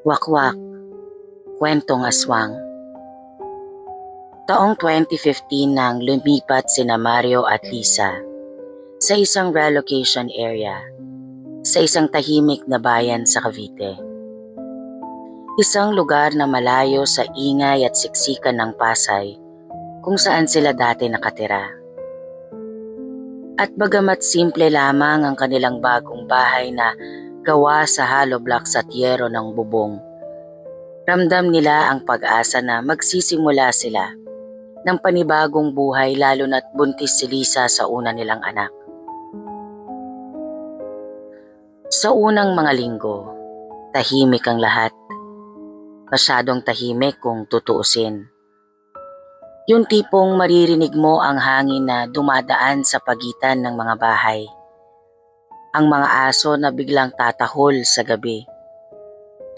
Wakwak, Kwentong Aswang. Taong 2015 nang lumipat sina Mario at Lisa sa isang relocation area sa isang tahimik na bayan sa Cavite. Isang lugar na malayo sa ingay at siksikan ng Pasay kung saan sila dati nakatira. At bagamat simple lamang ang kanilang bagong bahay na gawa sa hollow blocks at yero ng bubong, ramdam nila ang pag-asa na magsisimula sila ng panibagong buhay lalo na't buntis si Lisa sa una nilang anak. Sa unang mga linggo, tahimik ang lahat. Masyadong tahimik kung tutuusin. Yung tipong maririnig mo ang hangin na dumadaan sa pagitan ng mga bahay. Ang mga aso na biglang tatahol sa gabi.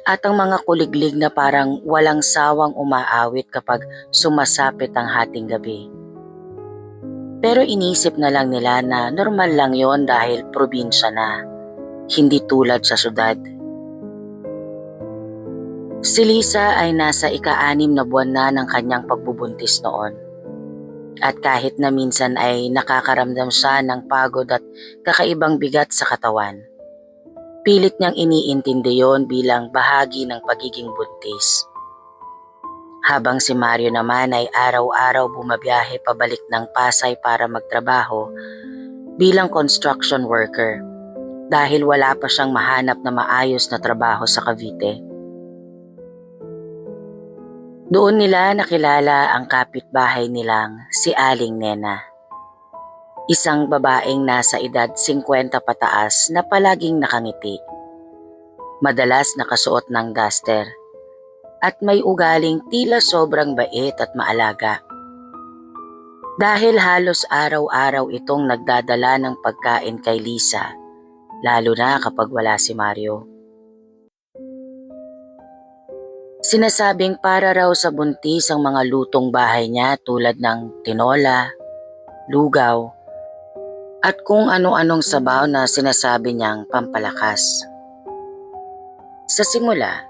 At ang mga kuliglig na parang walang sawang umaawit kapag sumasapit ang hating gabi. Pero inisip na lang nila na normal lang yon dahil probinsya na, hindi tulad sa syudad. Si Lisa ay nasa ika-6 na buwan na ng kanyang pagbubuntis noon. At kahit na minsan ay nakakaramdam siya ng pagod at kakaibang bigat sa katawan, pilit niyang iniintindi yon bilang bahagi ng pagiging buntis. Habang si Mario naman ay araw-araw bumabiyahe pabalik ng Pasay para magtrabaho bilang construction worker dahil wala pa siyang mahanap na maayos na trabaho sa Cavite. Doon nila nakilala ang kapitbahay nilang si Aling Nena. Isang babaeng nasa edad 50 pataas na palaging nakangiti. Madalas nakasuot ng duster at may ugaling tila sobrang bait at maalaga. Dahil halos araw-araw itong nagdadala ng pagkain kay Lisa, lalo na kapag wala si Mario. Sinasabing para raw sa buntis ang mga lutong bahay niya tulad ng tinola, lugaw, at kung ano-anong sabaw na sinasabi niyang pampalakas. Sa simula,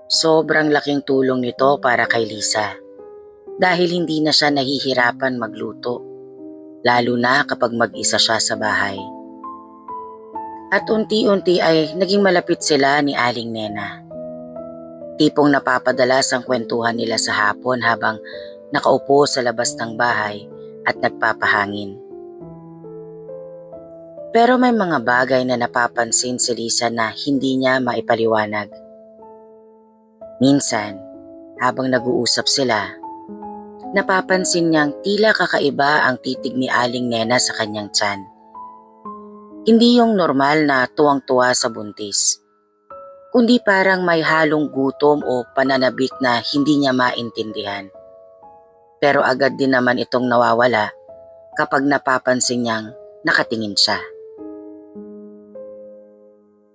sobrang laking tulong nito para kay Lisa dahil hindi na siya nahihirapan magluto, lalo na kapag mag-isa siya sa bahay. At unti-unti ay naging malapit sila ni Aling Nena. Tipong napapadalas ang kwentuhan nila sa hapon habang nakaupo sa labas ng bahay at nagpapahangin. Pero may mga bagay na napapansin si Lisa na hindi niya maipaliwanag. Minsan, habang nag-uusap sila, napapansin niyang tila kakaiba ang titig ni Aling Nena sa kanyang tiyan. Hindi yung normal na tuwang-tuwa sa buntis, kundi parang may halong gutom o pananabik na hindi niya maintindihan. Pero agad din naman itong nawawala kapag napapansin niyang nakatingin siya.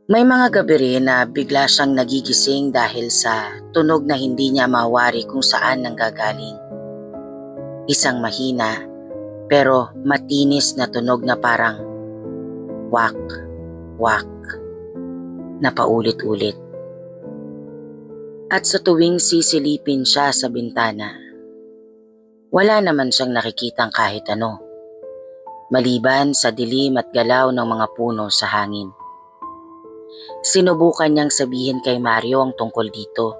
May mga gabi rin na bigla siyang nagigising dahil sa tunog na hindi niya mawari kung saan nanggagaling. Isang mahina pero matinis na tunog na parang wak, wak, na paulit-ulit. At sa tuwing sisilipin siya sa bintana, wala naman siyang nakikitang kahit ano, maliban sa dilim at galaw ng mga puno sa hangin. Sinubukan niyang sabihin kay Mario ang tungkol dito,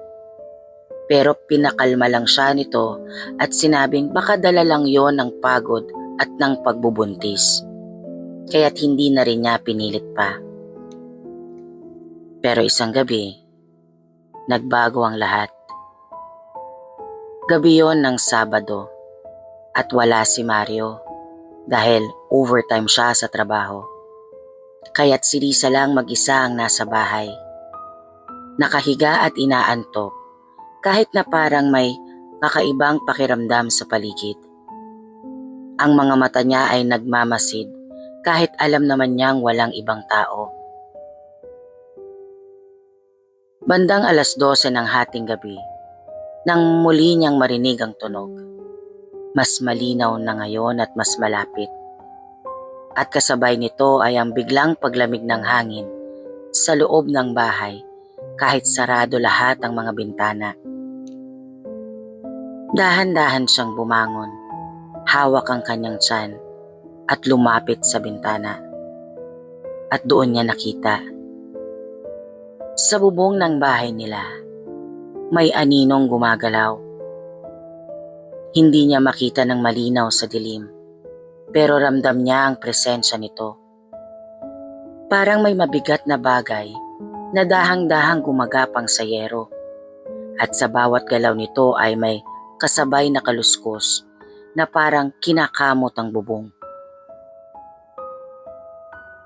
pero pinakalma lang siya nito at sinabing baka dala lang yon ng pagod at ng pagbubuntis, kaya't hindi na rin niya pinilit pa. Pero isang gabi, nagbago ang lahat. Gabi yon ng Sabado at wala si Mario dahil overtime siya sa trabaho. Kaya't si Lisa lang mag-isa ang nasa bahay. Nakahiga at inaantok kahit na parang may kakaibang pakiramdam sa paligid. Ang mga mata niya ay nagmamasid kahit alam naman niyang walang ibang tao. Bandang 12:00 ng hating gabi, nang muli niyang marinig ang tunog. Mas malinaw na ngayon at mas malapit. At kasabay nito ay ang biglang paglamig ng hangin sa loob ng bahay kahit sarado lahat ang mga bintana. Dahan-dahan siyang bumangon, hawak ang kanyang tiyan at lumapit sa bintana. At doon niya nakita. Sa bubong ng bahay nila, may aninong gumagalaw. Hindi niya makita ng malinaw sa dilim, pero ramdam niya ang presensya nito. Parang may mabigat na bagay na dahang-dahang gumagapang sa yero, at sa bawat galaw nito ay may kasabay na kaluskos na parang kinakamot ang bubong.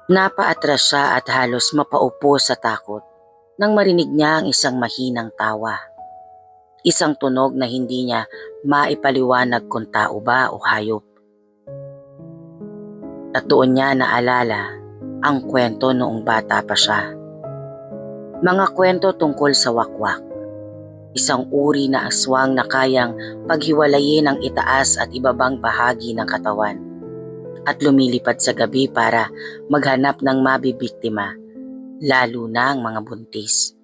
Napaatras siya at halos mapaupo sa takot nang marinig niya ang isang mahinang tawa. Isang tunog na hindi niya maipaliwanag kung tao ba o hayop. At doon niya naalala ang kwento noong bata pa siya. Mga kwento tungkol sa wakwak, isang uri na aswang na kayang paghiwalayin ang itaas at ibabang bahagi ng katawan at lumilipad sa gabi para maghanap ng mabibiktima, lalo na ang mga buntis.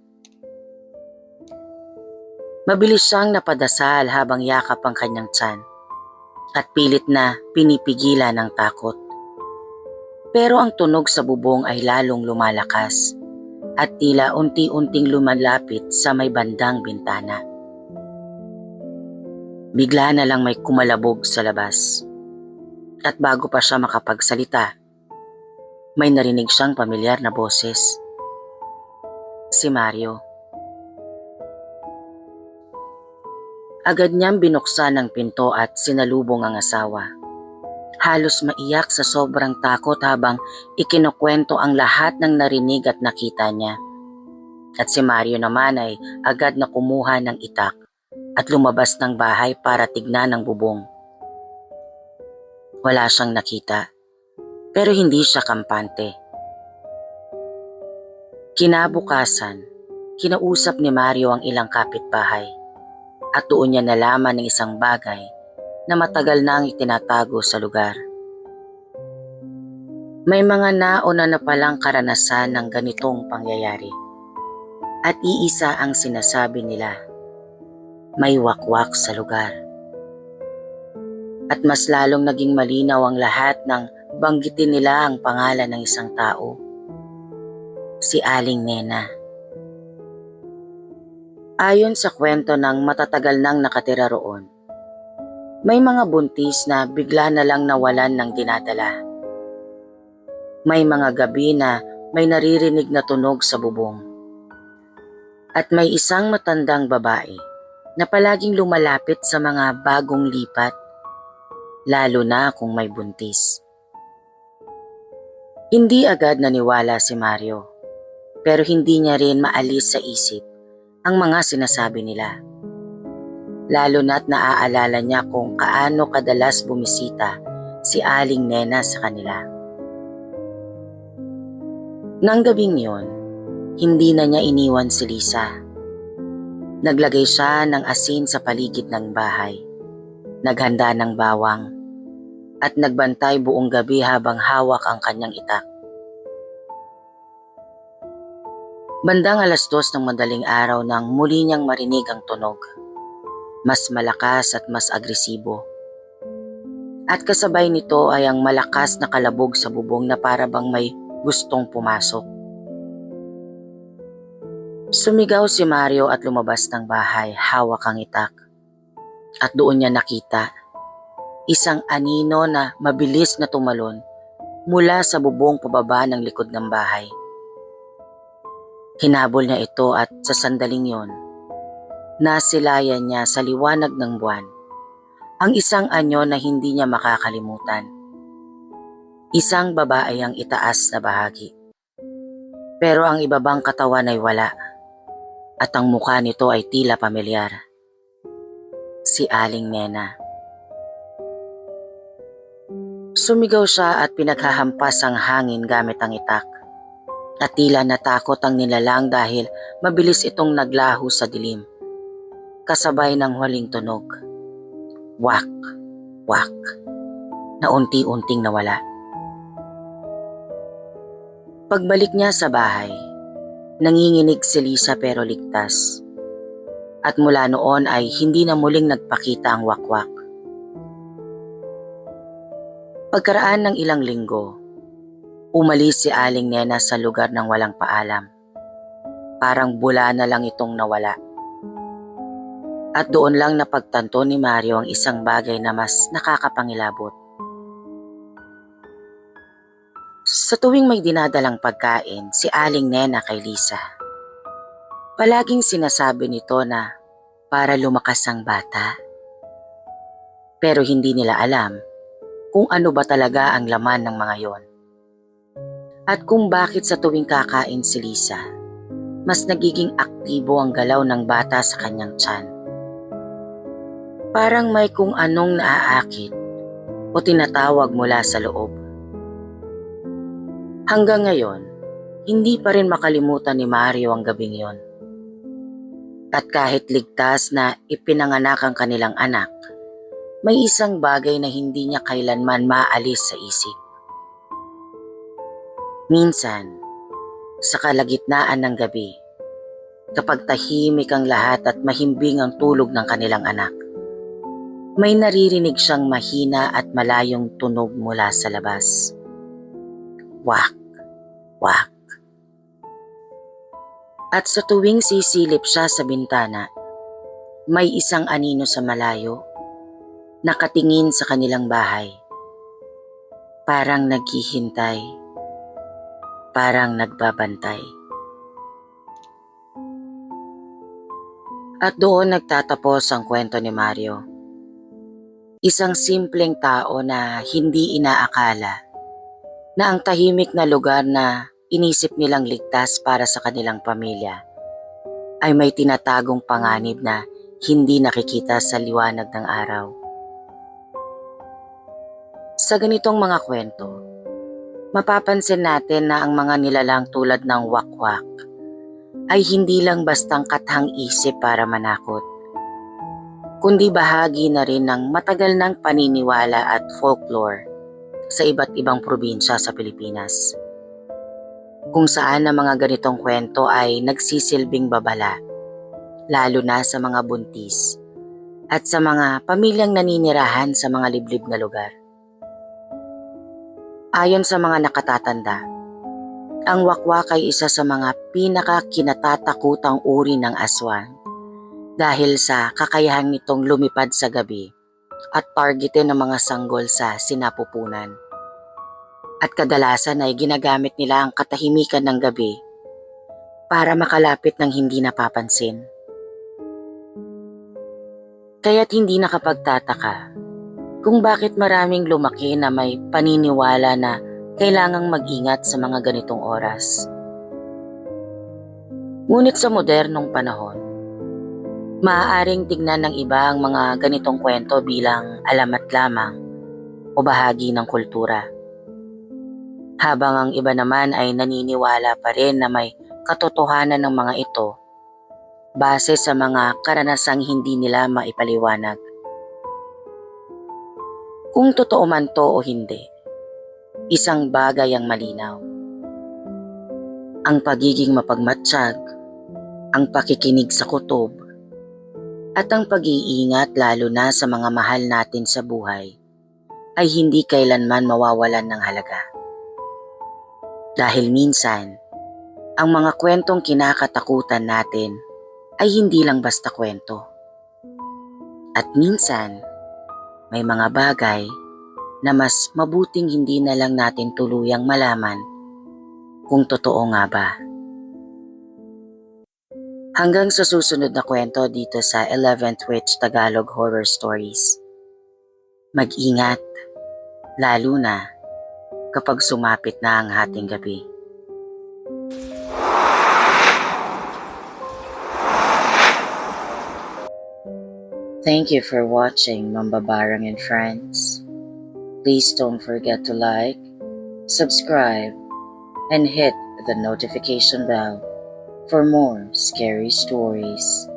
Mabilis siyang napadasal habang yakap ang kanyang tiyan at pilit na pinipigilan ng takot. Pero ang tunog sa bubong ay lalong lumalakas at tila unti-unting lumalapit sa may bandang bintana. Bigla na lang may kumalabog sa labas. At bago pa siya makapagsalita, may narinig siyang pamilyar na boses. Si Mario. Agad niyang binuksan ang pinto at sinalubong ang asawa. Halos maiyak sa sobrang takot habang ikinukwento ang lahat ng narinig at nakita niya. At si Mario naman ay agad na kumuha ng itak at lumabas ng bahay para tignan ang bubong. Wala siyang nakita, pero hindi siya kampante. Kinabukasan, kinausap ni Mario ang ilang kapitbahay at doon niya nalaman ng isang bagay na matagal nang itinatago sa lugar. May mga nauna na palang karanasan ng ganitong pangyayari at iisa ang sinasabi nila, may wakwak sa lugar. At mas lalong naging malinaw ang lahat nang banggitin nila ang pangalan ng isang tao, si Aling Nena. Ayon sa kwento ng matatagal nang nakatira roon, may mga buntis na bigla na lang nawalan ng dinadala. May mga gabi na may naririnig na tunog sa bubong. At may isang matandang babae na palaging lumalapit sa mga bagong lipat, lalo na kung may buntis. Hindi agad naniwala si Mario, pero hindi niya rin maalis sa isip ang mga sinasabi nila. Lalo na't naaalala niya kung kaano kadalas bumisita si Aling Nena sa kanila. Nang gabing yon, hindi na niya iniwan si Lisa. Naglagay siya ng asin sa paligid ng bahay, naghanda ng bawang, at nagbantay buong gabi habang hawak ang kanyang itak. Bandang 2:00 ng madaling araw nang muli niyang marinig ang tunog. Mas malakas at mas agresibo. At kasabay nito ay ang malakas na kalabog sa bubong na para bang may gustong pumasok. Sumigaw si Mario at lumabas ng bahay, hawak ang itak. At doon niya nakita isang anino na mabilis na tumalon mula sa bubong pababa ng likod ng bahay. Hinabol niya ito at sa sandaling yon, nasilayan niya sa liwanag ng buwan ang isang anyo na hindi niya makakalimutan. Isang babae ang itaas na bahagi. Pero ang ibabang katawan ay wala at ang mukha nito ay tila pamilyar. Si Aling Nena. Sumigaw siya at pinaghahampas ang hangin gamit ang itak. At tila natakot ang nilalang dahil mabilis itong naglaho sa dilim. Kasabay ng huling tunog. Wak, wak, na unti-unting nawala. Pagbalik niya sa bahay, Nanginginig si Lisa pero ligtas. At mula noon ay hindi na muling nagpakita ang wakwak. Pagkaraan ng ilang linggo, umalis si Aling Nena sa lugar ng walang paalam. Parang bula na lang itong nawala. At doon lang napagtanto ni Mario ang isang bagay na mas nakakapangilabot. Sa tuwing may dinadalang pagkain si Aling Nena kay Lisa, palaging sinasabi nito na para lumakas ang bata. Pero hindi nila alam kung ano ba talaga ang laman ng mga yon. At kung bakit sa tuwing kakain si Lisa, mas nagiging aktibo ang galaw ng bata sa kanyang tiyan. Parang may kung anong naaakit o tinatawag mula sa loob. Hanggang ngayon, hindi pa rin makalimutan ni Mario ang gabing yon. At kahit ligtas na ipinanganak ang kanilang anak, may isang bagay na hindi niya kailanman maalis sa isip. Minsan, sa kalagitnaan ng gabi, kapag tahimik ang lahat at mahimbing ang tulog ng kanilang anak, may naririnig siyang mahina at malayong tunog mula sa labas. Wak, wak. At sa tuwing sisilip siya sa bintana, may isang anino sa malayo, nakatingin sa kanilang bahay. Parang naghihintay, parang nagbabantay. At doon nagtatapos ang kwento ni Mario. Isang simpleng tao na hindi inaakala na ang tahimik na lugar na inisip nilang ligtas para sa kanilang pamilya ay may tinatagong panganib na hindi nakikita sa liwanag ng araw. Sa ganitong mga kwento, mapapansin natin na ang mga nilalang tulad ng wakwak ay hindi lang bastang kathang isip para manakot, kundi bahagi na rin ng matagal ng paniniwala at folklore sa iba't ibang probinsya sa Pilipinas, kung saan ang mga ganitong kwento ay nagsisilbing babala, lalo na sa mga buntis at sa mga pamilyang naninirahan sa mga liblib na lugar. Ayon sa mga nakatatanda, ang wakwak ay isa sa mga pinakakinatatakutang uri ng aswang dahil sa kakayahan nitong lumipad sa gabi at targetin ng mga sanggol sa sinapupunan. At kadalasan ay ginagamit nila ang katahimikan ng gabi para makalapit ng hindi napapansin. Kaya't hindi nakapagtataka kung bakit maraming lumaki na may paniniwala na kailangang mag-ingat sa mga ganitong oras. Ngunit sa modernong panahon, maaaring tignan ng iba ang mga ganitong kwento bilang alamat lamang o bahagi ng kultura. Habang ang iba naman ay naniniwala pa rin na may katotohanan ng mga ito base sa mga karanasang hindi nila maipaliwanag. Kung totoo man to o hindi, isang bagay ang malinaw. Ang pagiging mapagmatsyag, ang pakikinig sa kutob, at ang pag-iingat lalo na sa mga mahal natin sa buhay ay hindi kailanman mawawalan ng halaga. Dahil minsan, ang mga kwentong kinakatakutan natin ay hindi lang basta kwento. At minsan, may mga bagay na mas mabuting hindi na lang natin tuluyang malaman kung totoo nga ba. Hanggang sa susunod na kwento dito sa 11th Witch Tagalog Horror Stories. Mag-ingat, lalo na kapag sumapit na ang hating gabi. Thank you for watching, Mambabarang and friends. Please don't forget to like, subscribe, and hit the notification bell for more scary stories.